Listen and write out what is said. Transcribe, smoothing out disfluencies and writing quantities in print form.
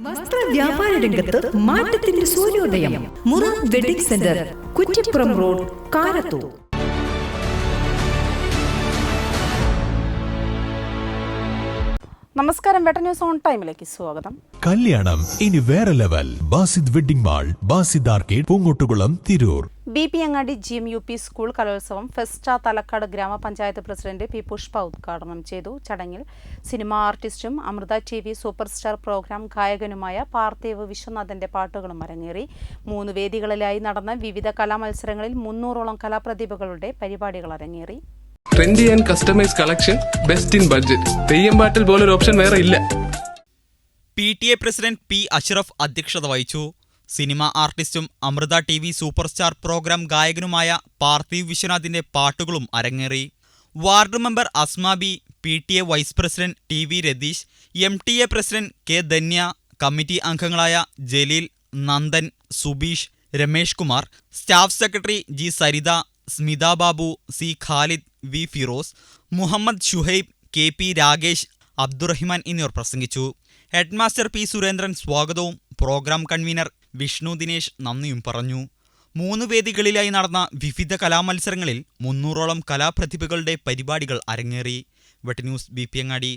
വസ്ത്ര വ്യാപാര രംഗത്ത് മാറ്റത്തിന്റെ സൂര്യോദയം. Murad wedding centre, Kuttippuram road, Karathur. നമസ്കാരം, വെട്ട ന്യൂസ് ഓൺ ടൈമിലേക്ക് സ്വാഗതം. കല്യാണം ഇനി വേറെ level. Basid wedding mall, Basid arcade, Poongottukulam, Tirur. BP. Angadi GMUP school Kalolsavam fest Thalakkad ഗ്രാമപഞ്ചായത്ത് പ്രസിഡന്റ് പി. പുഷ്പ ഉദ്ഘാടനം ചെയ്തു. ചടങ്ങിൽ സിനിമാ ആർട്ടിസ്റ്റും Amrita TV super star programme ഗായകനുമായ പാർത്ഥേവ് വിശ്വനാഥന്റെ പാട്ടുകളും അരങ്ങേറി. 3 വേദികളിലായി നടന്ന വിവിധ കലാമത്സരങ്ങളിൽ 300ഓളം കലാപ്രതിഭകളുടെ പരിപാടികൾ അരങ്ങേറി. Trendy and customise collection, best in budget. Theyyam പാട്ടിൽ പോലൊരു ഓപ്ഷൻ വേറെ ഇല്ല. PTA president P. അഷ്റഫ് അധ്യക്ഷത വഹിച്ചു. സിനിമാ ആർട്ടിസ്റ്റും Amrita TV super star programme ഗായകനുമായ പാർത്ഥേവ് വിശ്വനാഥിന്റെ പാട്ടുകളും അരങ്ങേറി. Ward member Asma B, PTA vice president TV Ratheesh, MTA president K. Dhanya, committee അംഗങ്ങളായ Jaleel, Nandan, Subeesh, Ramesh Kumar, staff secretary G. Saritha, Smitha Babu, C. Khalid, V. Firoz, Muhammad Shuhaib, KP Ragesh, Abdurahiman എന്നിവർ പ്രസംഗിച്ചു. Headmaster P. സുരേന്ദ്രൻ സ്വാഗതവും പ്രോഗ്രാം കൺവീനർ വിഷ്ണു ദിനേശ് നന്ദിയും പറഞ്ഞു. 3 വേദികളിലായി നടന്ന വിവിധ കലാമത്സരങ്ങളിൽ 300ഓളം കലാപ്രതിഭകളുടെ പരിപാടികൾ അരങ്ങേറി. വെട്ട ന്യൂസ്, BP അങ്ങാടി.